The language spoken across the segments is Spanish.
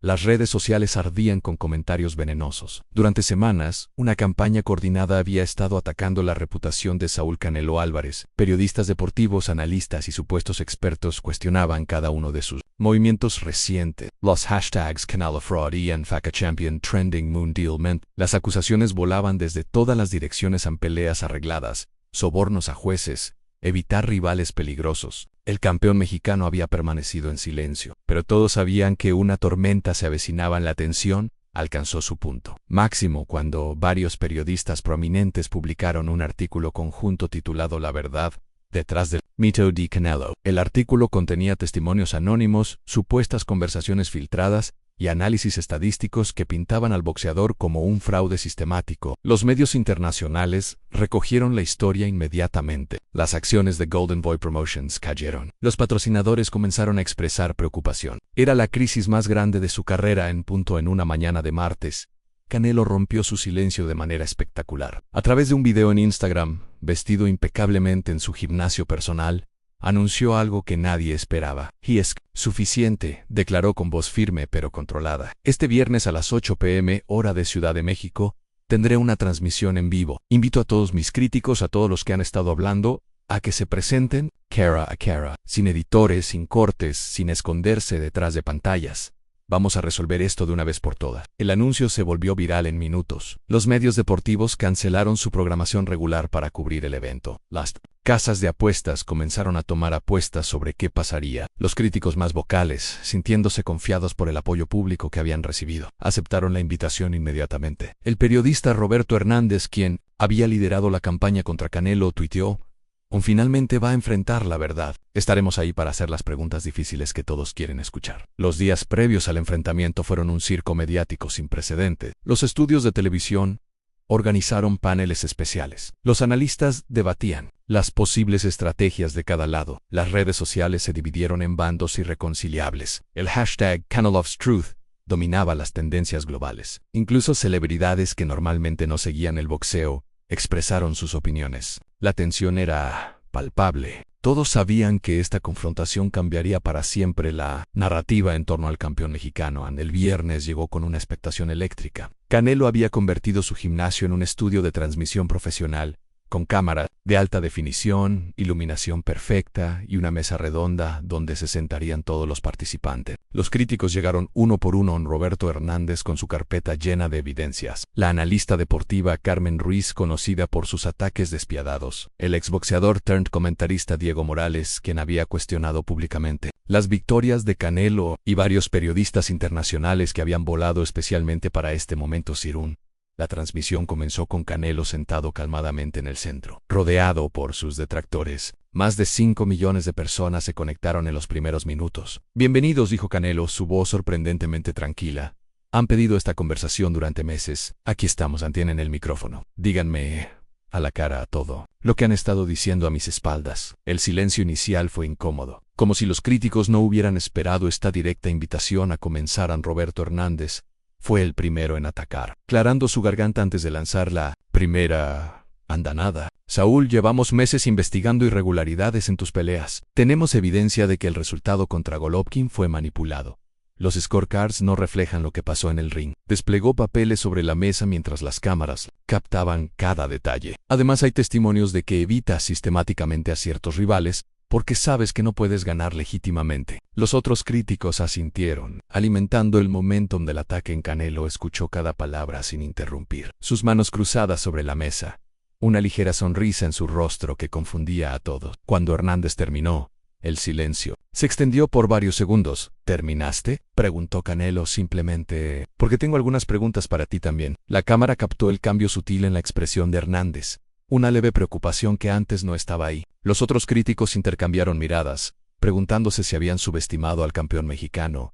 Las redes sociales ardían con comentarios venenosos. Durante semanas, una campaña coordinada había estado atacando la reputación de Saúl Canelo Álvarez. Periodistas deportivos, analistas y supuestos expertos cuestionaban cada uno de sus movimientos recientes. Los hashtags Canelo Fraud y Faca Champion trending mundialmente. Las acusaciones volaban desde todas las direcciones a peleas arregladas, sobornos a jueces, evitar rivales peligrosos. El campeón mexicano había permanecido en silencio, pero todos sabían que una tormenta se avecinaba. La tensión alcanzó su punto máximo cuando varios periodistas prominentes publicaron un artículo conjunto titulado La verdad detrás del mito de Canelo. El artículo contenía testimonios anónimos, supuestas conversaciones filtradas y análisis estadísticos que pintaban al boxeador como un fraude sistemático. Los medios internacionales recogieron la historia inmediatamente. Las acciones de Golden Boy Promotions cayeron. Los patrocinadores comenzaron a expresar preocupación. Era la crisis más grande de su carrera. En una mañana de martes, Canelo rompió su silencio de manera espectacular. A través de un video en Instagram, vestido impecablemente en su gimnasio personal, anunció algo que nadie esperaba. Es suficiente, declaró con voz firme pero controlada. Este viernes a las 8 p.m. hora de Ciudad de México, tendré una transmisión en vivo. Invito a todos mis críticos, a todos los que han estado hablando, a que se presenten cara a cara, sin editores, sin cortes, sin esconderse detrás de pantallas. Vamos a resolver esto de una vez por todas. El anuncio se volvió viral en minutos. Los medios deportivos cancelaron su programación regular para cubrir el evento. Las casas de apuestas comenzaron a tomar apuestas sobre qué pasaría. Los críticos más vocales, sintiéndose confiados por el apoyo público que habían recibido, aceptaron la invitación inmediatamente. El periodista Roberto Hernández, quien había liderado la campaña contra Canelo, tuiteó: finalmente va a enfrentar la verdad. Estaremos ahí para hacer las preguntas difíciles que todos quieren escuchar. Los días previos al enfrentamiento fueron un circo mediático sin precedente. Los estudios de televisión organizaron paneles especiales. Los analistas debatían las posibles estrategias de cada lado. Las redes sociales se dividieron en bandos irreconciliables. El hashtag CaneloVsTruth dominaba las tendencias globales. Incluso celebridades que normalmente no seguían el boxeo expresaron sus opiniones. La tensión era palpable. Todos sabían que esta confrontación cambiaría para siempre la narrativa en torno al campeón mexicano. El viernes llegó con una expectación eléctrica. Canelo había convertido su gimnasio en un estudio de transmisión profesional, con cámara de alta definición, iluminación perfecta y una mesa redonda donde se sentarían todos los participantes. Los críticos llegaron uno por uno. Roberto Hernández con su carpeta llena de evidencias. La analista deportiva Carmen Ruiz, conocida por sus ataques despiadados. El exboxeador turned comentarista Diego Morales, quien había cuestionado públicamente las victorias de Canelo, y varios periodistas internacionales que habían volado especialmente para este momento. La transmisión comenzó con Canelo sentado calmadamente en el centro, rodeado por sus detractores. Más de 5 millones de personas se conectaron en los primeros minutos. Bienvenidos, dijo Canelo, su voz sorprendentemente tranquila. Han pedido esta conversación durante meses. Aquí estamos, tienen el micrófono. Díganme a la cara a todo lo que han estado diciendo a mis espaldas. El silencio inicial fue incómodo, como si los críticos no hubieran esperado esta directa invitación a comenzar. Roberto Hernández fue el primero en atacar, aclarando su garganta antes de lanzar la primera andanada. Saúl, llevamos meses investigando irregularidades en tus peleas. Tenemos evidencia de que el resultado contra Golovkin fue manipulado. Los scorecards no reflejan lo que pasó en el ring. Desplegó papeles sobre la mesa mientras las cámaras captaban cada detalle. Además, hay testimonios de que evitas sistemáticamente a ciertos rivales porque sabes que no puedes ganar legítimamente. Los otros críticos asintieron, alimentando el momentum del ataque. En Canelo escuchó cada palabra sin interrumpir, sus manos cruzadas sobre la mesa, una ligera sonrisa en su rostro que confundía a todos. Cuando Hernández terminó, el silencio se extendió por varios segundos. ¿Terminaste?, preguntó Canelo simplemente. Porque tengo algunas preguntas para ti también. La cámara captó el cambio sutil en la expresión de Hernández, una leve preocupación que antes no estaba ahí. Los otros críticos intercambiaron miradas, preguntándose si habían subestimado al campeón mexicano.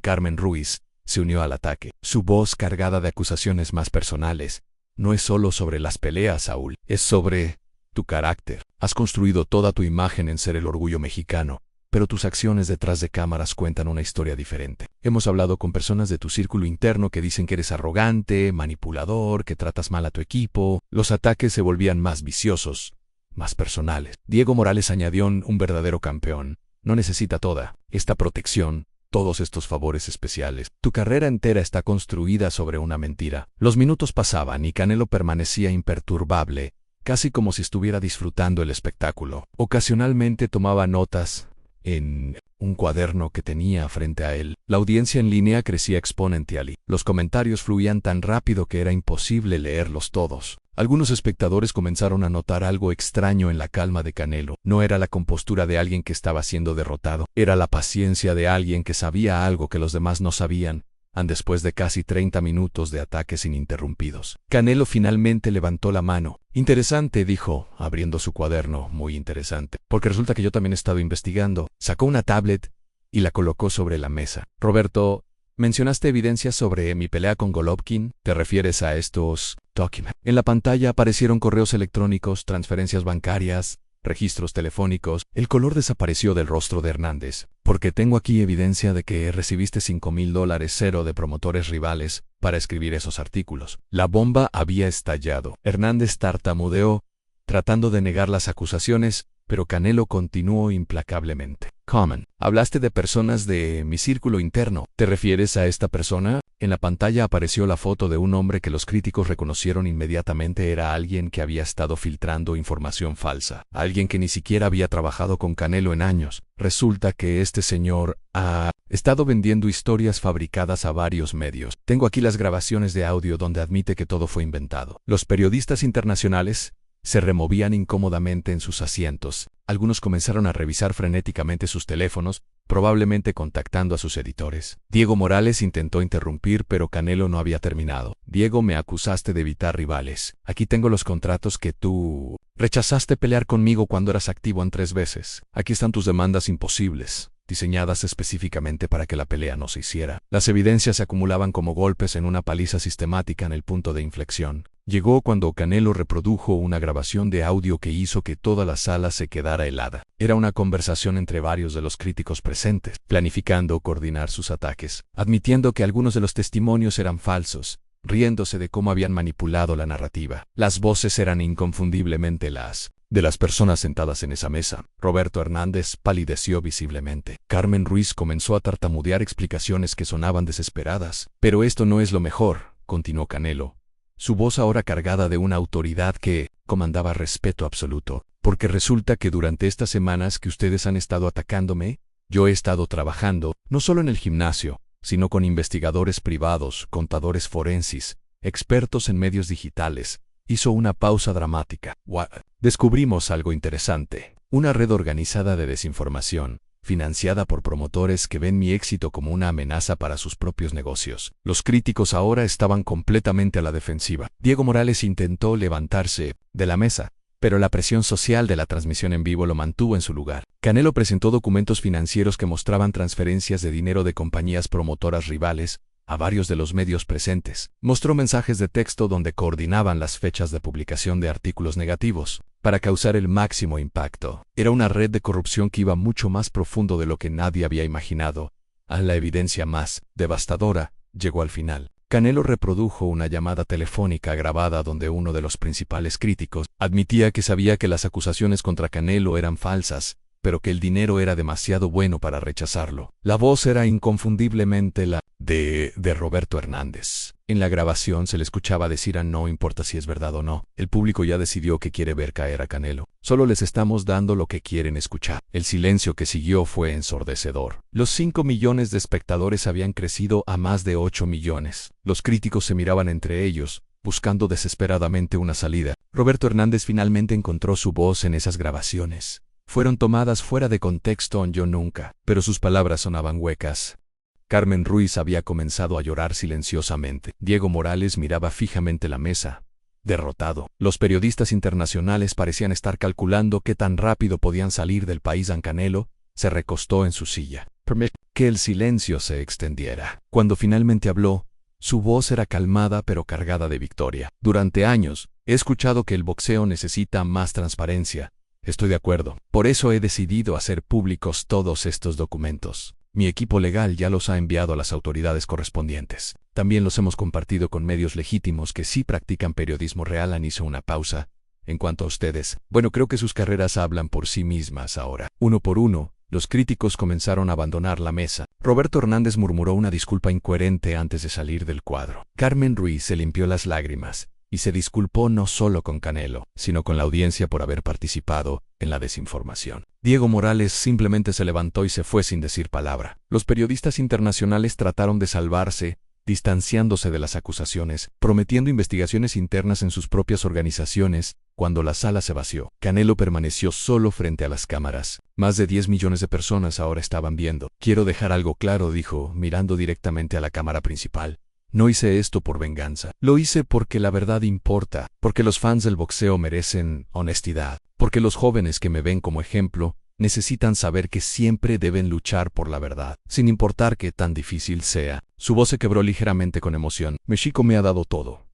Carmen Ruiz se unió al ataque, su voz cargada de acusaciones más personales. No es solo sobre las peleas, Saúl, es sobre tu carácter. Has construido toda tu imagen en ser el orgullo mexicano, pero tus acciones detrás de cámaras cuentan una historia diferente. Hemos hablado con personas de tu círculo interno que dicen que eres arrogante, manipulador, que tratas mal a tu equipo. Los ataques se volvían más viciosos, más personales. Diego Morales añadió: un verdadero campeón no necesita toda esta protección. todos estos favores especiales. Tu carrera entera está construida sobre una mentira. Los minutos pasaban y Canelo permanecía imperturbable, casi como si estuviera disfrutando el espectáculo. Ocasionalmente tomaba notas en un cuaderno que tenía frente a él. La audiencia en línea crecía exponencialmente. Los comentarios fluían tan rápido que era imposible leerlos todos. Algunos espectadores comenzaron a notar algo extraño en la calma de Canelo. No era la compostura de alguien que estaba siendo derrotado, era la paciencia de alguien que sabía algo que los demás no sabían. Después de casi 30 minutos de ataques ininterrumpidos, Canelo finalmente levantó la mano. Interesante, dijo, abriendo su cuaderno, muy interesante, porque resulta que yo también he estado investigando. Sacó una tablet y la colocó sobre la mesa. Roberto, mencionaste evidencias sobre mi pelea con Golovkin. ¿Te refieres a estos documents? En la pantalla aparecieron correos electrónicos, transferencias bancarias, registros telefónicos. El color desapareció del rostro de Hernández. Porque tengo aquí evidencia de que recibiste $5,000 de promotores rivales para escribir esos artículos. La bomba había estallado. Hernández tartamudeó, tratando de negar las acusaciones, pero Canelo continuó implacablemente. Common. Hablaste de personas de mi círculo interno. ¿Te refieres a esta persona? En la pantalla apareció la foto de un hombre que los críticos reconocieron inmediatamente era alguien que había estado filtrando información falsa. Alguien que ni siquiera había trabajado con Canelo en años. Resulta que este señor ha estado vendiendo historias fabricadas a varios medios. Tengo aquí las grabaciones de audio donde admite que todo fue inventado. Los periodistas internacionales se removían incómodamente en sus asientos. Algunos comenzaron a revisar frenéticamente sus teléfonos, probablemente contactando a sus editores. Diego Morales intentó interrumpir, pero Canelo no había terminado. Diego, me acusaste de evitar rivales. Aquí tengo los contratos que tú rechazaste pelear conmigo cuando eras activo en 3 veces. Aquí están tus demandas imposibles, diseñadas específicamente para que la pelea no se hiciera. Las evidencias se acumulaban como golpes en una paliza sistemática en el punto de inflexión. Llegó cuando Canelo reprodujo una grabación de audio que hizo que toda la sala se quedara helada. Era una conversación entre varios de los críticos presentes, planificando coordinar sus ataques, admitiendo que algunos de los testimonios eran falsos, riéndose de cómo habían manipulado la narrativa. Las voces eran inconfundiblemente las de las personas sentadas en esa mesa. Roberto Hernández palideció visiblemente. Carmen Ruiz comenzó a tartamudear explicaciones que sonaban desesperadas. Pero esto no es lo mejor, continuó Canelo, su voz ahora cargada de una autoridad que comandaba respeto absoluto. Porque resulta que durante estas semanas que ustedes han estado atacándome, yo he estado trabajando, no solo en el gimnasio, sino con investigadores privados, contadores forenses, expertos en medios digitales. Hizo una pausa dramática. Descubrimos algo interesante. Una red organizada de desinformación, financiada por promotores que ven mi éxito como una amenaza para sus propios negocios. Los críticos ahora estaban completamente a la defensiva. Diego Morales intentó levantarse de la mesa, pero la presión social de la transmisión en vivo lo mantuvo en su lugar. Canelo presentó documentos financieros que mostraban transferencias de dinero de compañías promotoras rivales a varios de los medios presentes. Mostró mensajes de texto donde coordinaban las fechas de publicación de artículos negativos para causar el máximo impacto. Era una red de corrupción que iba mucho más profundo de lo que nadie había imaginado. La evidencia más devastadora llegó al final. Canelo reprodujo una llamada telefónica grabada donde uno de los principales críticos admitía que sabía que las acusaciones contra Canelo eran falsas, pero que el dinero era demasiado bueno para rechazarlo. La voz era inconfundiblemente la de Roberto Hernández. En la grabación se le escuchaba decir no importa si es verdad o no. El público ya decidió que quiere ver caer a Canelo. Solo les estamos dando lo que quieren escuchar. El silencio que siguió fue ensordecedor. Los 5 millones de espectadores habían crecido a más de 8 millones. Los críticos se miraban entre ellos, buscando desesperadamente una salida. Roberto Hernández finalmente encontró su voz en esas grabaciones. Fueron tomadas fuera de contexto yo nunca, pero sus palabras sonaban huecas. Carmen Ruiz había comenzado a llorar silenciosamente. Diego Morales miraba fijamente la mesa, derrotado. Los periodistas internacionales parecían estar calculando qué tan rápido podían salir del país. Canelo se recostó en su silla. Permitió que el silencio se extendiera. Cuando finalmente habló, su voz era calmada pero cargada de victoria. Durante años, he escuchado que el boxeo necesita más transparencia. Estoy de acuerdo. Por eso he decidido hacer públicos todos estos documentos. Mi equipo legal ya los ha enviado a las autoridades correspondientes. También los hemos compartido con medios legítimos que sí practican periodismo real. Hizo una pausa. En cuanto a ustedes, bueno, creo que sus carreras hablan por sí mismas ahora. Uno por uno, los críticos comenzaron a abandonar la mesa. Roberto Hernández murmuró una disculpa incoherente antes de salir del cuadro. Carmen Ruiz se limpió las lágrimas y se disculpó no solo con Canelo, sino con la audiencia por haber participado en la desinformación. Diego Morales simplemente se levantó y se fue sin decir palabra. Los periodistas internacionales trataron de salvarse, distanciándose de las acusaciones, prometiendo investigaciones internas en sus propias organizaciones. Cuando la sala se vació, Canelo permaneció solo frente a las cámaras. Más de 10 millones de personas ahora estaban viendo. Quiero dejar algo claro, dijo, mirando directamente a la cámara principal. No hice esto por venganza. Lo hice porque la verdad importa, porque los fans del boxeo merecen honestidad, porque los jóvenes que me ven como ejemplo necesitan saber que siempre deben luchar por la verdad, sin importar qué tan difícil sea. Su voz se quebró ligeramente con emoción. México me ha dado todo.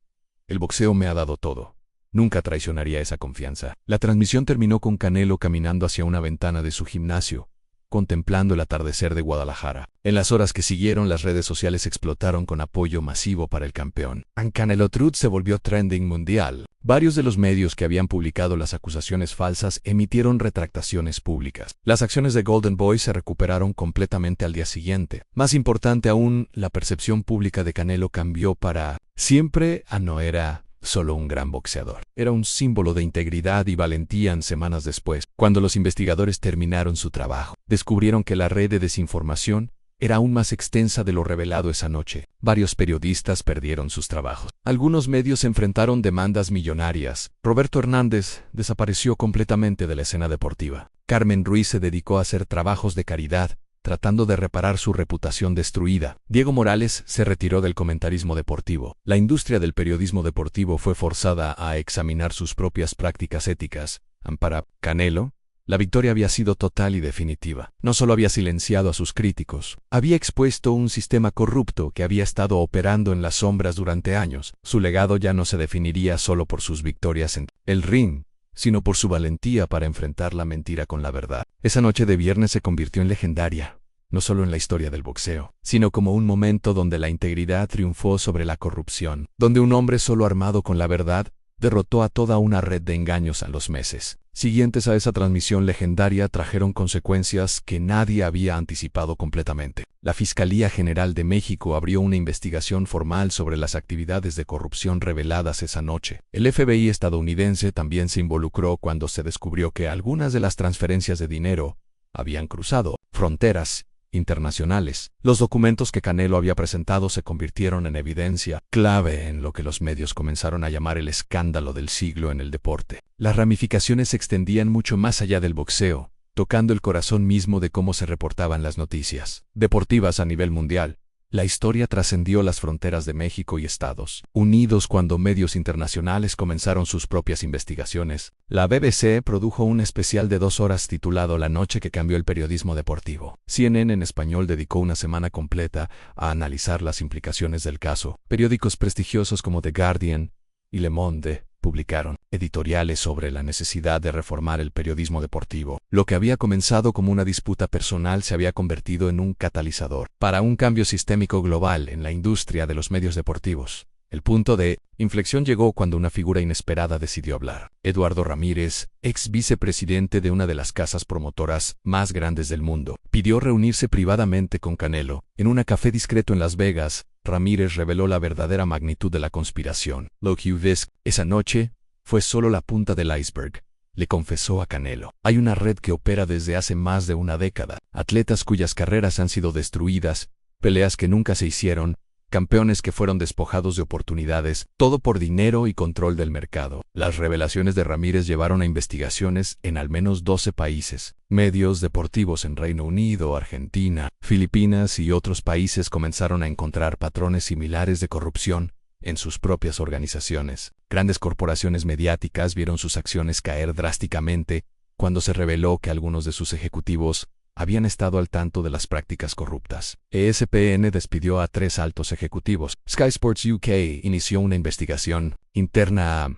El boxeo me ha dado todo. Nunca traicionaría esa confianza. La transmisión terminó con Canelo caminando hacia una ventana de su gimnasio, contemplando el atardecer de Guadalajara. En las horas que siguieron, las redes sociales explotaron con apoyo masivo para el campeón. Canelo Truth se volvió trending mundial. Varios de los medios que habían publicado las acusaciones falsas emitieron retractaciones públicas. Las acciones de Golden Boy se recuperaron completamente al día siguiente. Más importante aún, la percepción pública de Canelo cambió para siempre. No era solo un gran boxeador. Era un símbolo de integridad y valentía. Semanas después, cuando los investigadores terminaron su trabajo, descubrieron que la red de desinformación era aún más extensa de lo revelado esa noche. Varios periodistas perdieron sus trabajos. Algunos medios enfrentaron demandas millonarias. Roberto Hernández desapareció completamente de la escena deportiva. Carmen Ruiz se dedicó a hacer trabajos de caridad, tratando de reparar su reputación destruida. Diego Morales se retiró del comentarismo deportivo. La industria del periodismo deportivo fue forzada a examinar sus propias prácticas éticas. Para Canelo, la victoria había sido total y definitiva. No solo había silenciado a sus críticos, había expuesto un sistema corrupto que había estado operando en las sombras durante años. Su legado ya no se definiría solo por sus victorias en el ring, sino por su valentía para enfrentar la mentira con la verdad. Esa noche de viernes se convirtió en legendaria, no solo en la historia del boxeo, sino como un momento donde la integridad triunfó sobre la corrupción, donde un hombre solo armado con la verdad derrotó a toda una red de engaños. A los meses siguientes a esa transmisión legendaria trajeron consecuencias que nadie había anticipado completamente. La Fiscalía General de México abrió una investigación formal sobre las actividades de corrupción reveladas esa noche. El FBI estadounidense también se involucró cuando se descubrió que algunas de las transferencias de dinero habían cruzado fronteras internacionales. Los documentos que Canelo había presentado se convirtieron en evidencia clave en lo que los medios comenzaron a llamar el escándalo del siglo en el deporte. Las ramificaciones se extendían mucho más allá del boxeo, tocando el corazón mismo de cómo se reportaban las noticias deportivas a nivel mundial. La historia trascendió las fronteras de México y Estados Unidos cuando medios internacionales comenzaron sus propias investigaciones. La BBC produjo un especial de 2 horas titulado La noche que cambió el periodismo deportivo. CNN en español dedicó una semana completa a analizar las implicaciones del caso. Periódicos prestigiosos como The Guardian y Le Monde publicaron editoriales sobre la necesidad de reformar el periodismo deportivo. Lo que había comenzado como una disputa personal se había convertido en un catalizador para un cambio sistémico global en la industria de los medios deportivos. El punto de inflexión llegó cuando una figura inesperada decidió hablar. Eduardo Ramírez, ex vicepresidente de una de las casas promotoras más grandes del mundo, pidió reunirse privadamente con Canelo. En un café discreto en Las Vegas, Ramírez reveló la verdadera magnitud de la conspiración. Lo que ves esa noche fue solo la punta del iceberg, le confesó a Canelo. Hay una red que opera desde hace más de una década. Atletas cuyas carreras han sido destruidas, peleas que nunca se hicieron, campeones que fueron despojados de oportunidades, todo por dinero y control del mercado. Las revelaciones de Ramírez llevaron a investigaciones en al menos 12 países. Medios deportivos en Reino Unido, Argentina, Filipinas y otros países comenzaron a encontrar patrones similares de corrupción en sus propias organizaciones. Grandes corporaciones mediáticas vieron sus acciones caer drásticamente cuando se reveló que algunos de sus ejecutivos habían estado al tanto de las prácticas corruptas. ESPN despidió a 3 altos ejecutivos. Sky Sports UK inició una investigación interna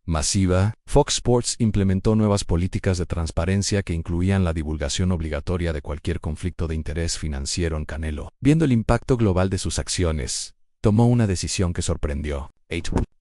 masiva. Fox Sports implementó nuevas políticas de transparencia que incluían la divulgación obligatoria de cualquier conflicto de interés financiero en Canelo. Viendo el impacto global de sus acciones, tomó una decisión que sorprendió.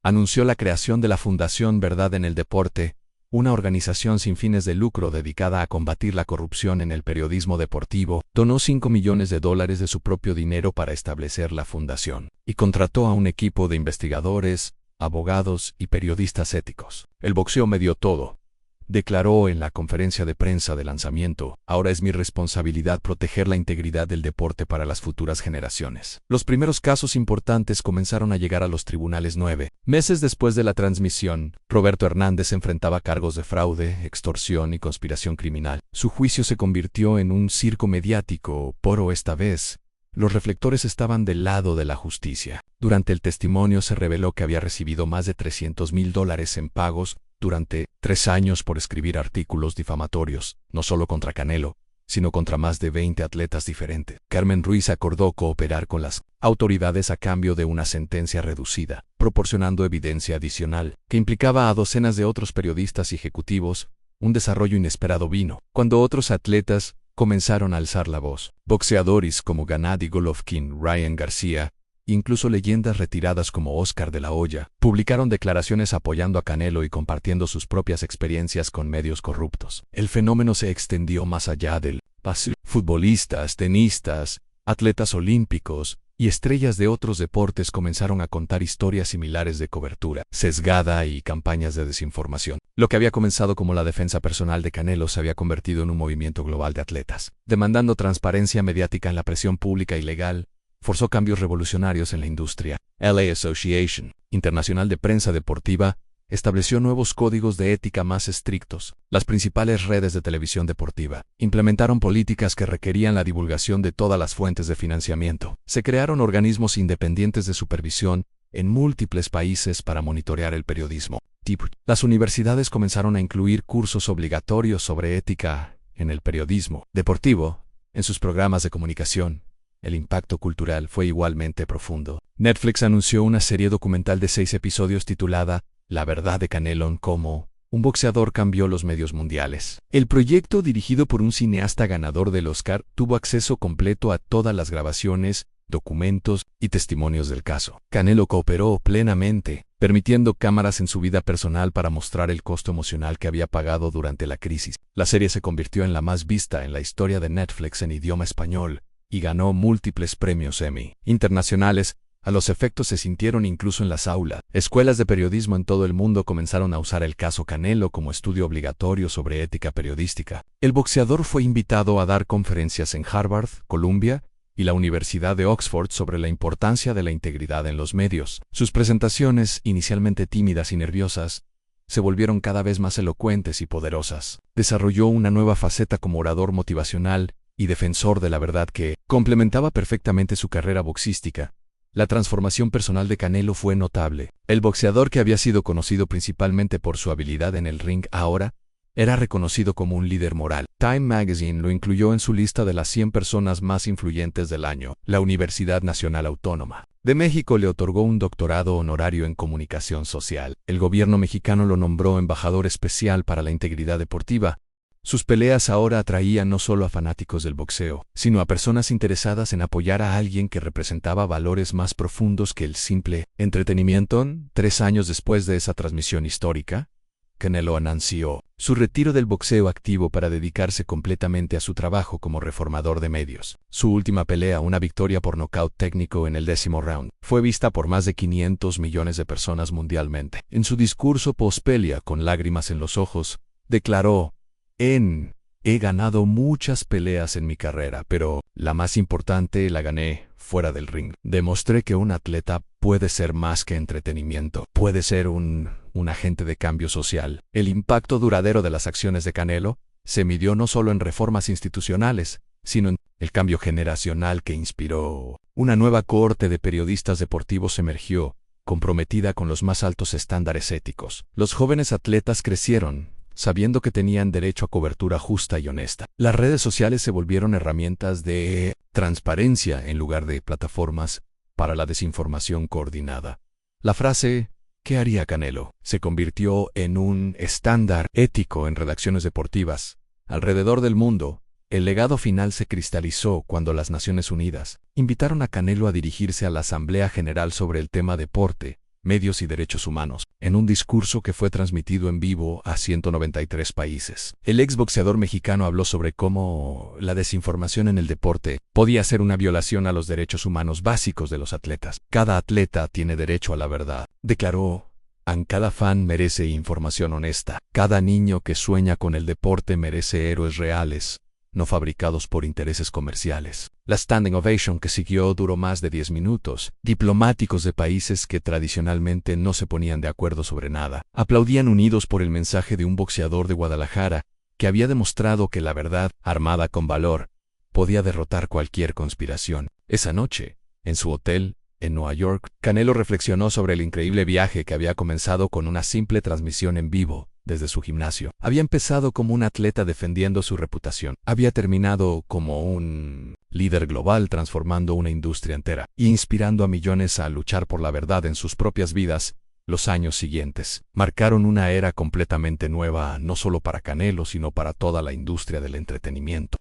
Anunció la creación de la Fundación Verdad en el Deporte, una organización sin fines de lucro dedicada a combatir la corrupción en el periodismo deportivo, donó $5 millones de su propio dinero para establecer la fundación, y contrató a un equipo de investigadores, abogados y periodistas éticos. El boxeo me dio todo, declaró en la conferencia de prensa de lanzamiento. Ahora es mi responsabilidad proteger la integridad del deporte para las futuras generaciones. Los primeros casos importantes comenzaron a llegar a los tribunales 9 meses después de la transmisión. Roberto Hernández enfrentaba cargos de fraude, extorsión y conspiración criminal. Su juicio se convirtió en un circo mediático, pero esta vez los reflectores estaban del lado de la justicia. Durante el testimonio se reveló que había recibido más de $300,000 en pagos durante 3 años por escribir artículos difamatorios, no solo contra Canelo, sino contra más de 20 atletas diferentes. Carmen Ruiz acordó cooperar con las autoridades a cambio de una sentencia reducida, proporcionando evidencia adicional, que implicaba a docenas de otros periodistas y ejecutivos. Un desarrollo inesperado vino cuando otros atletas comenzaron a alzar la voz. Boxeadores como Gennady Golovkin, Ryan García, incluso leyendas retiradas como Oscar de la Hoya, publicaron declaraciones apoyando a Canelo y compartiendo sus propias experiencias con medios corruptos. El fenómeno se extendió más allá del paseo. Futbolistas, tenistas, atletas olímpicos y estrellas de otros deportes comenzaron a contar historias similares de cobertura sesgada y campañas de desinformación. Lo que había comenzado como la defensa personal de Canelo se había convertido en un movimiento global de atletas, demandando transparencia mediática en la presión pública y legal. Forzó cambios revolucionarios en la industria. LA Association Internacional de Prensa Deportiva estableció nuevos códigos de ética más estrictos. Las principales redes de televisión deportiva implementaron políticas que requerían la divulgación de todas las fuentes de financiamiento. Se crearon organismos independientes de supervisión en múltiples países para monitorear el periodismo. Las universidades comenzaron a incluir cursos obligatorios sobre ética en el periodismo deportivo en sus programas de comunicación. El impacto cultural fue igualmente profundo. Netflix anunció una serie documental de 6 episodios titulada La verdad de Canelo, cómo un boxeador cambió los medios mundiales. El proyecto, dirigido por un cineasta ganador del Oscar, tuvo acceso completo a todas las grabaciones, documentos y testimonios del caso. Canelo cooperó plenamente, permitiendo cámaras en su vida personal para mostrar el costo emocional que había pagado durante la crisis. La serie se convirtió en la más vista en la historia de Netflix en idioma español, y ganó múltiples premios Emmy internacionales. A los efectos se sintieron incluso en las aulas. Escuelas de periodismo en todo el mundo comenzaron a usar el caso Canelo como estudio obligatorio sobre ética periodística. El boxeador fue invitado a dar conferencias en Harvard, Columbia y la Universidad de Oxford sobre la importancia de la integridad en los medios. Sus presentaciones, inicialmente tímidas y nerviosas, se volvieron cada vez más elocuentes y poderosas. Desarrolló una nueva faceta como orador motivacional y defensor de la verdad que complementaba perfectamente su carrera boxística. La transformación personal de Canelo fue notable. El boxeador, que había sido conocido principalmente por su habilidad en el ring, ahora era reconocido como un líder moral. Time Magazine lo incluyó en su lista de las 100 personas más influyentes del año. La Universidad Nacional Autónoma de México le otorgó un doctorado honorario en comunicación social. El gobierno mexicano lo nombró embajador especial para la integridad deportiva. Sus peleas ahora atraían no solo a fanáticos del boxeo, sino a personas interesadas en apoyar a alguien que representaba valores más profundos que el simple entretenimiento. 3 años después de esa transmisión histórica, Canelo anunció su retiro del boxeo activo para dedicarse completamente a su trabajo como reformador de medios. Su última pelea, una victoria por nocaut técnico en el 10º round, fue vista por más de 500 millones de personas mundialmente. En su discurso post-pelea, con lágrimas en los ojos, declaró: He ganado muchas peleas en mi carrera, pero la más importante la gané fuera del ring. Demostré que un atleta puede ser más que entretenimiento. Puede ser un agente de cambio social. El impacto duradero de las acciones de Canelo se midió no solo en reformas institucionales, sino en el cambio generacional que inspiró. Una nueva cohorte de periodistas deportivos emergió, comprometida con los más altos estándares éticos. Los jóvenes atletas crecieron, sabiendo que tenían derecho a cobertura justa y honesta. Las redes sociales se volvieron herramientas de transparencia en lugar de plataformas para la desinformación coordinada. La frase ¿qué haría Canelo?, se convirtió en un estándar ético en redacciones deportivas alrededor del mundo. El legado final se cristalizó cuando las Naciones Unidas invitaron a Canelo a dirigirse a la Asamblea General sobre el tema deporte, medios y derechos humanos, en un discurso que fue transmitido en vivo a 193 países. El exboxeador mexicano habló sobre cómo la desinformación en el deporte podía ser una violación a los derechos humanos básicos de los atletas. Cada atleta tiene derecho a la verdad, declaró. Cada fan merece información honesta. Cada niño que sueña con el deporte merece héroes reales, no fabricados por intereses comerciales. La standing ovation que siguió duró más de 10 minutos. Diplomáticos de países que tradicionalmente no se ponían de acuerdo sobre nada aplaudían unidos por el mensaje de un boxeador de Guadalajara que había demostrado que la verdad, armada con valor, podía derrotar cualquier conspiración. Esa noche, en su hotel, en Nueva York, Canelo reflexionó sobre el increíble viaje que había comenzado con una simple transmisión en vivo desde su gimnasio. Había empezado como un atleta defendiendo su reputación. Había terminado como un líder global transformando una industria entera y inspirando a millones a luchar por la verdad en sus propias vidas. Los años siguientes marcaron una era completamente nueva, no solo para Canelo, sino para toda la industria del entretenimiento.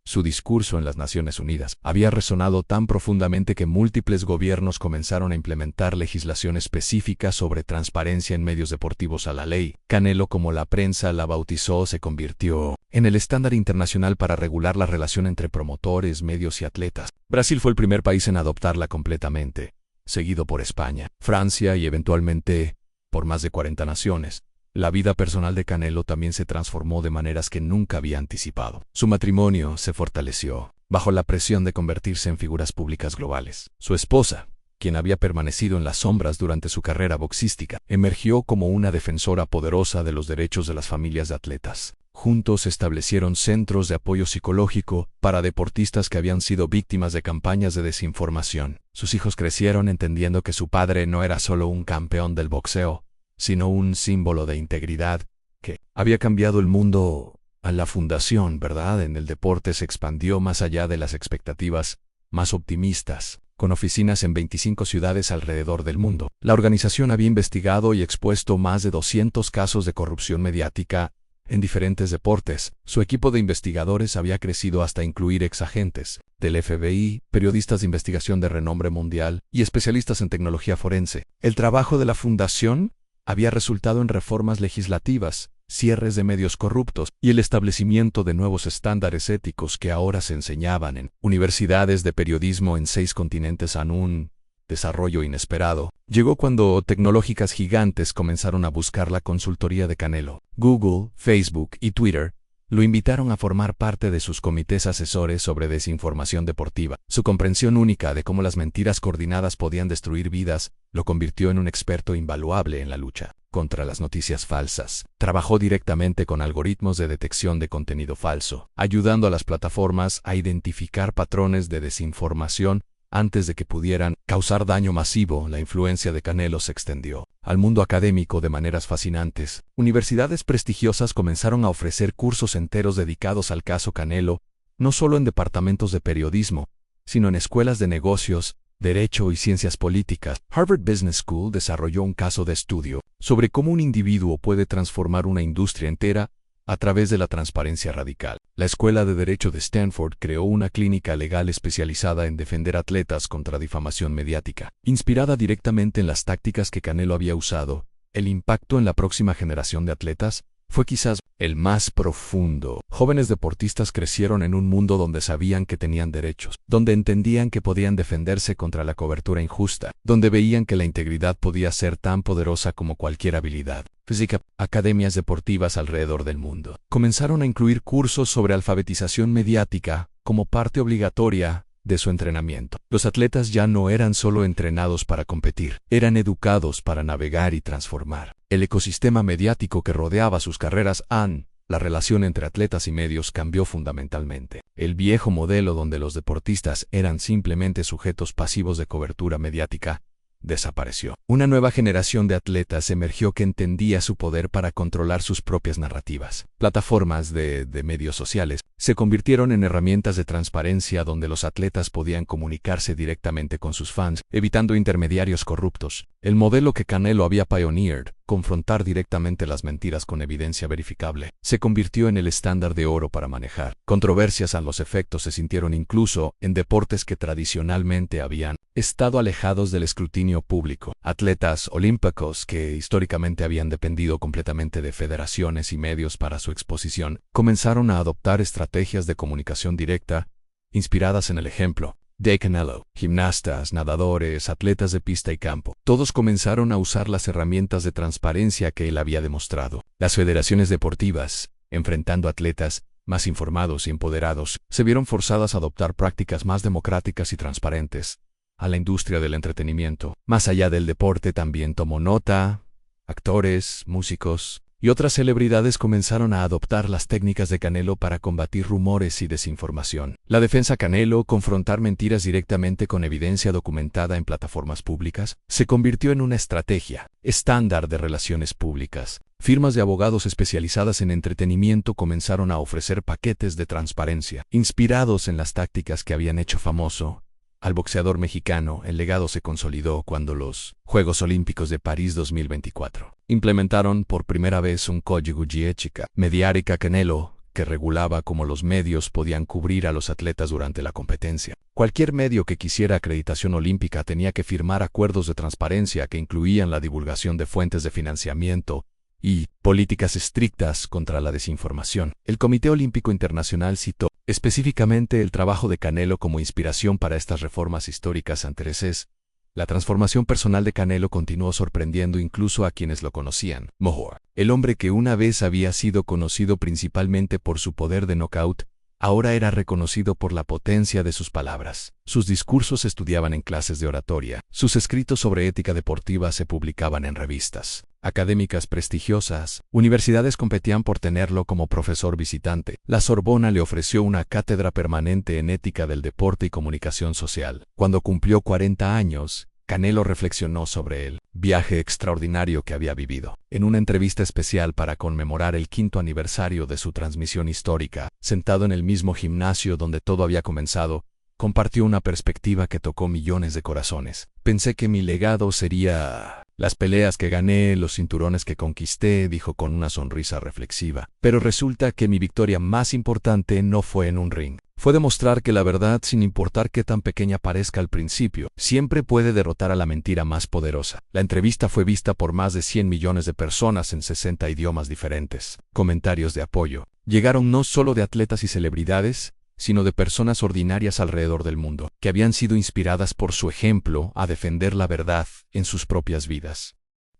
Su discurso en las Naciones Unidas había resonado tan profundamente que múltiples gobiernos comenzaron a implementar legislación específica sobre transparencia en medios deportivos a la ley. Canelo, como la prensa la bautizó, se convirtió en el estándar internacional para regular la relación entre promotores, medios y atletas. Brasil fue el primer país en adoptarla completamente, seguido por España, Francia y eventualmente por más de 40 naciones. La vida personal de Canelo también se transformó de maneras que nunca había anticipado. Su matrimonio se fortaleció bajo la presión de convertirse en figuras públicas globales. Su esposa, quien había permanecido en las sombras durante su carrera boxística, emergió como una defensora poderosa de los derechos de las familias de atletas. Juntos establecieron centros de apoyo psicológico para deportistas que habían sido víctimas de campañas de desinformación. Sus hijos crecieron entendiendo que su padre no era solo un campeón del boxeo, sino un símbolo de integridad que había cambiado el mundo. A la fundación, ¿verdad?, en el deporte se expandió más allá de las expectativas más optimistas, con oficinas en 25 ciudades alrededor del mundo. La organización había investigado y expuesto más de 200 casos de corrupción mediática en diferentes deportes. Su equipo de investigadores había crecido hasta incluir exagentes del FBI, periodistas de investigación de renombre mundial y especialistas en tecnología forense. El trabajo de la fundación había resultado en reformas legislativas, cierres de medios corruptos y el establecimiento de nuevos estándares éticos que ahora se enseñaban en universidades de periodismo en 6 continentes. Un desarrollo inesperado llegó cuando tecnológicas gigantes comenzaron a buscar la consultoría de Canelo. Google, Facebook y Twitter lo invitaron a formar parte de sus comités asesores sobre desinformación deportiva. Su comprensión única de cómo las mentiras coordinadas podían destruir vidas lo convirtió en un experto invaluable en la lucha contra las noticias falsas. Trabajó directamente con algoritmos de detección de contenido falso, ayudando a las plataformas a identificar patrones de desinformación antes de que pudieran causar daño masivo. La influencia de Canelo se extendió al mundo académico de maneras fascinantes. Universidades prestigiosas comenzaron a ofrecer cursos enteros dedicados al caso Canelo, no solo en departamentos de periodismo, sino en escuelas de negocios, derecho y ciencias políticas. Harvard Business School desarrolló un caso de estudio sobre cómo un individuo puede transformar una industria entera a través de la transparencia radical. La Escuela de Derecho de Stanford creó una clínica legal especializada en defender atletas contra difamación mediática. Inspirada directamente en las tácticas que Canelo había usado, el impacto en la próxima generación de atletas fue quizás el más profundo. Jóvenes deportistas crecieron en un mundo donde sabían que tenían derechos, donde entendían que podían defenderse contra la cobertura injusta, donde veían que la integridad podía ser tan poderosa como cualquier habilidad física. Academias deportivas alrededor del mundo comenzaron a incluir cursos sobre alfabetización mediática como parte obligatoria de su entrenamiento. Los atletas ya no eran solo entrenados para competir, eran educados para navegar y transformar el ecosistema mediático que rodeaba sus carreras. La relación entre atletas y medios cambió fundamentalmente. El viejo modelo donde los deportistas eran simplemente sujetos pasivos de cobertura mediática desapareció. Una nueva generación de atletas emergió que entendía su poder para controlar sus propias narrativas. Plataformas de medios sociales se convirtieron en herramientas de transparencia donde los atletas podían comunicarse directamente con sus fans, evitando intermediarios corruptos. El modelo que Canelo había pioneered, confrontar directamente las mentiras con evidencia verificable, se convirtió en el estándar de oro para manejar controversias. A los efectos se sintieron incluso en deportes que tradicionalmente habían estado alejados del escrutinio público. Atletas olímpicos que históricamente habían dependido completamente de federaciones y medios para su exposición, comenzaron a adoptar estrategias de comunicación directa, inspiradas en el ejemplo de Canelo. Gimnastas, nadadores, atletas de pista y campo, todos comenzaron a usar las herramientas de transparencia que él había demostrado. Las federaciones deportivas, enfrentando atletas más informados y empoderados, se vieron forzadas a adoptar prácticas más democráticas y transparentes. A la industria del entretenimiento, más allá del deporte, también tomó nota. Actores, músicos y otras celebridades comenzaron a adoptar las técnicas de Canelo para combatir rumores y desinformación. La defensa Canelo, confrontar mentiras directamente con evidencia documentada en plataformas públicas, se convirtió en una estrategia estándar de relaciones públicas. Firmas de abogados especializadas en entretenimiento comenzaron a ofrecer paquetes de transparencia, inspirados en las tácticas que habían hecho famoso al boxeador mexicano. El legado se consolidó cuando los Juegos Olímpicos de París 2024 implementaron por primera vez un código de ética mediática Canelo que regulaba cómo los medios podían cubrir a los atletas durante la competencia. Cualquier medio que quisiera acreditación olímpica tenía que firmar acuerdos de transparencia que incluían la divulgación de fuentes de financiamiento y políticas estrictas contra la desinformación. El Comité Olímpico Internacional citó específicamente el trabajo de Canelo como inspiración para estas reformas históricas anteriores. La transformación personal de Canelo continuó sorprendiendo incluso a quienes lo conocían mejor. El hombre que una vez había sido conocido principalmente por su poder de knockout, ahora era reconocido por la potencia de sus palabras. Sus discursos se estudiaban en clases de oratoria. Sus escritos sobre ética deportiva se publicaban en revistas académicas prestigiosas. Universidades competían por tenerlo como profesor visitante. La Sorbona le ofreció una cátedra permanente en ética del deporte y comunicación social. Cuando cumplió 40 años, Canelo reflexionó sobre el viaje extraordinario que había vivido. En una entrevista especial para conmemorar el 5º aniversario de su transmisión histórica, sentado en el mismo gimnasio donde todo había comenzado, compartió una perspectiva que tocó millones de corazones. Pensé que mi legado sería las peleas que gané, los cinturones que conquisté, dijo con una sonrisa reflexiva. Pero resulta que mi victoria más importante no fue en un ring. Fue demostrar que la verdad, sin importar qué tan pequeña parezca al principio, siempre puede derrotar a la mentira más poderosa. La entrevista fue vista por más de 100 millones de personas en 60 idiomas diferentes. Comentarios de apoyo llegaron no solo de atletas y celebridades, sino de personas ordinarias alrededor del mundo, que habían sido inspiradas por su ejemplo a defender la verdad en sus propias vidas.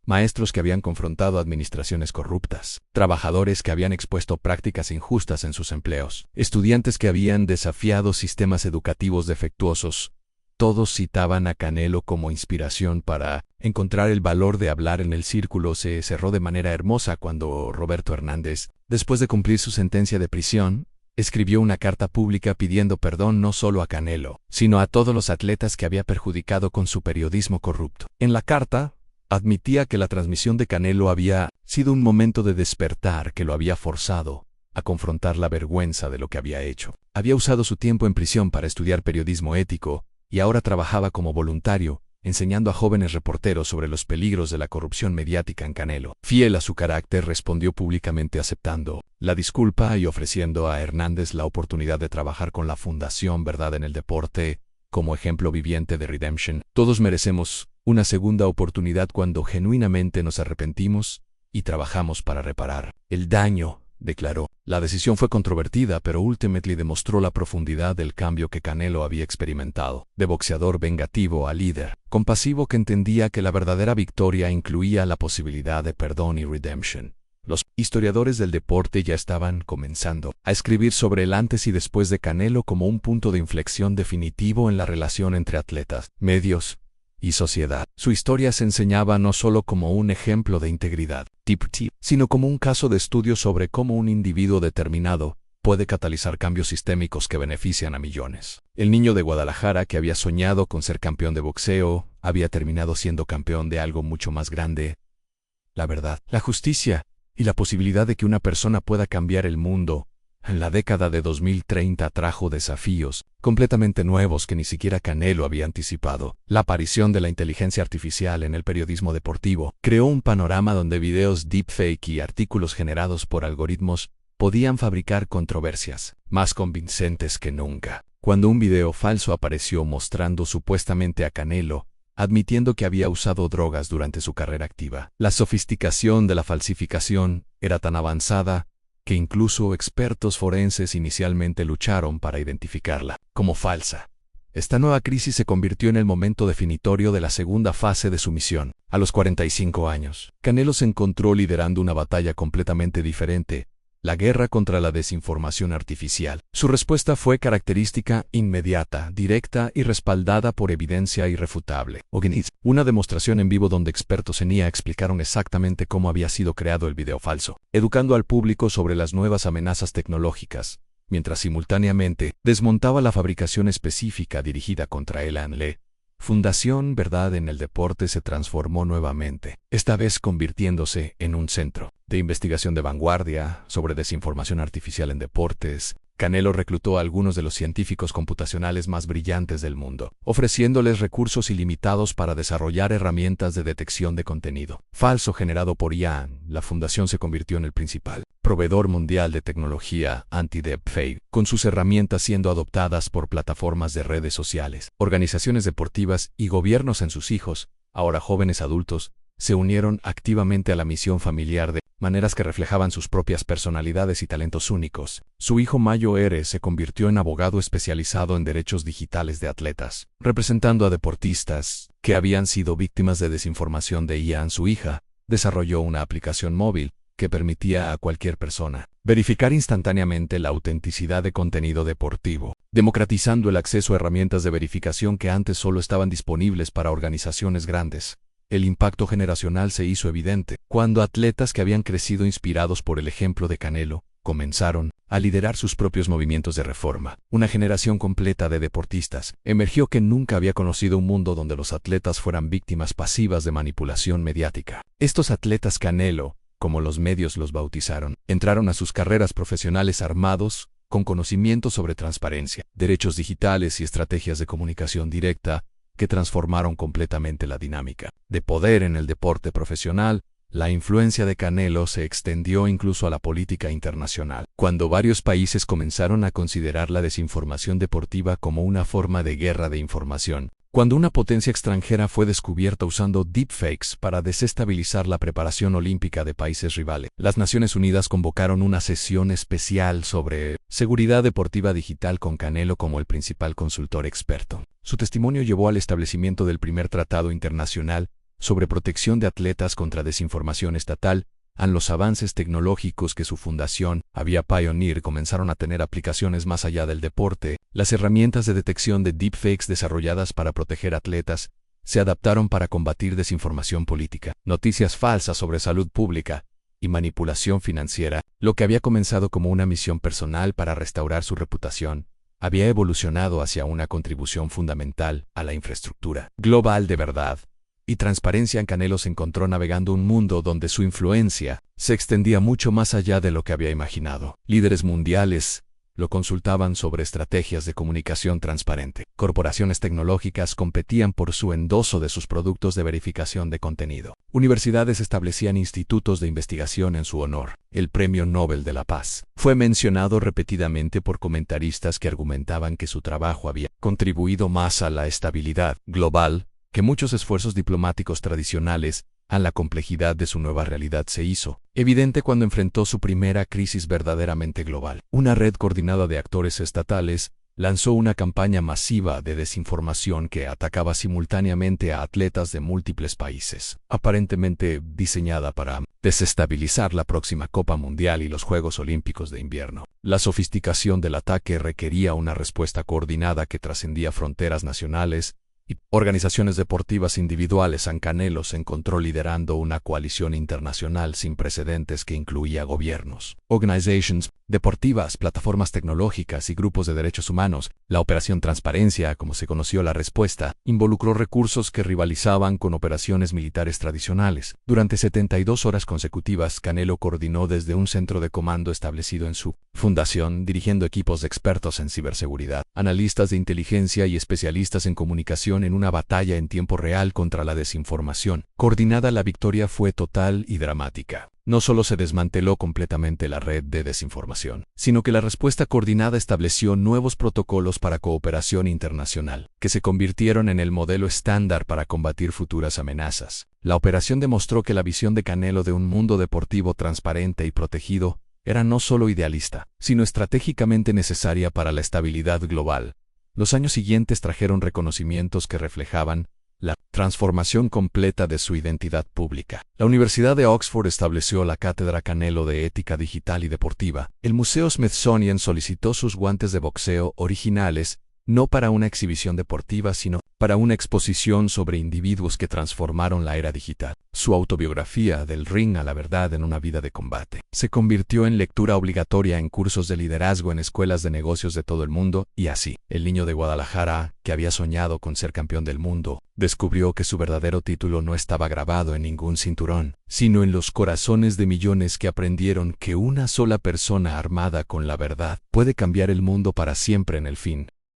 Maestros que habían confrontado administraciones corruptas, trabajadores que habían expuesto prácticas injustas en sus empleos, estudiantes que habían desafiado sistemas educativos defectuosos. Todos citaban a Canelo como inspiración para encontrar el valor de hablar. En el círculo se cerró de manera hermosa cuando Roberto Hernández, después de cumplir su sentencia de prisión, escribió una carta pública pidiendo perdón no solo a Canelo, sino a todos los atletas que había perjudicado con su periodismo corrupto. En la carta, admitía que la transmisión de Canelo había sido un momento de despertar que lo había forzado a confrontar la vergüenza de lo que había hecho. Había usado su tiempo en prisión para estudiar periodismo ético y ahora trabajaba como voluntario, enseñando a jóvenes reporteros sobre los peligros de la corrupción mediática en Canelo. Fiel a su carácter, respondió públicamente aceptando la disculpa y ofreciendo a Hernández la oportunidad de trabajar con la Fundación Verdad en el Deporte, como ejemplo viviente de Redemption. Todos merecemos una segunda oportunidad cuando genuinamente nos arrepentimos y trabajamos para reparar el daño, declaró. La decisión fue controvertida, pero ultimately demostró la profundidad del cambio que Canelo había experimentado. De boxeador vengativo a líder compasivo que entendía que la verdadera victoria incluía la posibilidad de perdón y redemption. Los historiadores del deporte ya estaban comenzando a escribir sobre el antes y después de Canelo como un punto de inflexión definitivo en la relación entre atletas, medios y sociedad. Su historia se enseñaba no solo como un ejemplo de integridad, sino como un caso de estudio sobre cómo un individuo determinado puede catalizar cambios sistémicos que benefician a millones. El niño de Guadalajara que había soñado con ser campeón de boxeo, había terminado siendo campeón de algo mucho más grande: la verdad, la justicia y la posibilidad de que una persona pueda cambiar el mundo. En la década de 2030 trajo desafíos completamente nuevos que ni siquiera Canelo había anticipado. La aparición de la inteligencia artificial en el periodismo deportivo creó un panorama donde videos deepfake y artículos generados por algoritmos podían fabricar controversias más convincentes que nunca. cuando un video falso apareció mostrando supuestamente a Canelo, admitiendo que había usado drogas durante su carrera activa. La sofisticación de la falsificación era tan avanzada que incluso expertos forenses inicialmente lucharon para identificarla como falsa. Esta nueva crisis se convirtió en el momento definitorio de la segunda fase de su misión. A los 45 años, Canelo se encontró liderando una batalla completamente diferente, la guerra contra la desinformación artificial. Su respuesta fue característica, inmediata, directa y respaldada por evidencia irrefutable. Una demostración en vivo donde expertos en IA explicaron exactamente cómo había sido creado el video falso, educando al público sobre las nuevas amenazas tecnológicas, mientras simultáneamente desmontaba la fabricación específica dirigida contra el ANLE. Fundación Verdad en el Deporte se transformó nuevamente, esta vez convirtiéndose en un centro de investigación de vanguardia sobre desinformación artificial en deportes. Canelo reclutó a algunos de los científicos computacionales más brillantes del mundo, ofreciéndoles recursos ilimitados para desarrollar herramientas de detección de contenido falso generado por IA. La fundación se convirtió en el principal proveedor mundial de tecnología anti-deepfake, con sus herramientas siendo adoptadas por plataformas de redes sociales, organizaciones deportivas y gobiernos. En sus hijos, ahora jóvenes adultos, se unieron activamente a la misión familiar de maneras que reflejaban sus propias personalidades y talentos únicos. Su hijo Mayo R. se convirtió en abogado especializado en derechos digitales de atletas, representando a deportistas que habían sido víctimas de desinformación de IA. Su hija desarrolló una aplicación móvil que permitía a cualquier persona verificar instantáneamente la autenticidad de contenido deportivo, democratizando el acceso a herramientas de verificación que antes solo estaban disponibles para organizaciones grandes. El impacto generacional se hizo evidente cuando atletas que habían crecido inspirados por el ejemplo de Canelo comenzaron a liderar sus propios movimientos de reforma. Una generación completa de deportistas emergió que nunca había conocido un mundo donde los atletas fueran víctimas pasivas de manipulación mediática. Estos atletas Canelo, como los medios los bautizaron, entraron a sus carreras profesionales armados con conocimiento sobre transparencia, derechos digitales y estrategias de comunicación directa que transformaron completamente la dinámica de poder en el deporte profesional. La influencia de Canelo se extendió incluso a la política internacional, cuando varios países comenzaron a considerar la desinformación deportiva como una forma de guerra de información. Cuando una potencia extranjera fue descubierta usando deepfakes para desestabilizar la preparación olímpica de países rivales, las Naciones Unidas convocaron una sesión especial sobre seguridad deportiva digital con Canelo como el principal consultor experto. Su testimonio llevó al establecimiento del primer tratado internacional sobre protección de atletas contra desinformación estatal. Los avances tecnológicos que su fundación había pioneado comenzaron a tener aplicaciones más allá del deporte. Las herramientas de detección de deepfakes desarrolladas para proteger atletas se adaptaron para combatir desinformación política, noticias falsas sobre salud pública y manipulación financiera. Lo que había comenzado como una misión personal para restaurar su reputación había evolucionado hacia una contribución fundamental a la infraestructura global de verdad y transparencia. Canelo se encontró navegando un mundo donde su influencia se extendía mucho más allá de lo que había imaginado. Líderes mundiales lo consultaban sobre estrategias de comunicación transparente. Corporaciones tecnológicas competían por su endoso de sus productos de verificación de contenido. Universidades establecían institutos de investigación en su honor. El Premio Nobel de la Paz fue mencionado repetidamente por comentaristas que argumentaban que su trabajo había contribuido más a la estabilidad global que muchos esfuerzos diplomáticos tradicionales. La complejidad de su nueva realidad se hizo evidente cuando enfrentó su primera crisis verdaderamente global. Una red coordinada de actores estatales lanzó una campaña masiva de desinformación que atacaba simultáneamente a atletas de múltiples países, aparentemente diseñada para desestabilizar la próxima Copa Mundial y los Juegos Olímpicos de Invierno. La sofisticación del ataque requería una respuesta coordinada que trascendía fronteras nacionales y organizaciones deportivas individuales. Canelo se encontró liderando una coalición internacional sin precedentes que incluía gobiernos, organizaciones deportivas, plataformas tecnológicas y grupos de derechos humanos. La Operación Transparencia, como se conoció la respuesta, involucró recursos que rivalizaban con operaciones militares tradicionales. Durante 72 horas consecutivas, Canelo coordinó desde un centro de comando establecido en su fundación, dirigiendo equipos de expertos en ciberseguridad, analistas de inteligencia y especialistas en comunicación en una batalla en tiempo real contra la desinformación coordinada. La victoria fue total y dramática. No solo se desmanteló completamente la red de desinformación, sino que la respuesta coordinada estableció nuevos protocolos para cooperación internacional, que se convirtieron en el modelo estándar para combatir futuras amenazas. La operación demostró que la visión de Canelo de un mundo deportivo transparente y protegido era no solo idealista, sino estratégicamente necesaria para la estabilidad global. Los años siguientes trajeron reconocimientos que reflejaban la transformación completa de su identidad pública. La Universidad de Oxford estableció la Cátedra Canelo de Ética Digital y Deportiva. El Museo Smithsonian solicitó sus guantes de boxeo originales, no para una exhibición deportiva, sino para una exposición sobre individuos que transformaron la era digital. Su autobiografía, Del ring a la verdad en una vida de combate, se convirtió en lectura obligatoria en cursos de liderazgo en escuelas de negocios de todo el mundo, y así, el niño de Guadalajara, que había soñado con ser campeón del mundo, descubrió que su verdadero título no estaba grabado en ningún cinturón, sino en los corazones de millones que aprendieron que una sola persona armada con la verdad puede cambiar el mundo para siempre en el fin.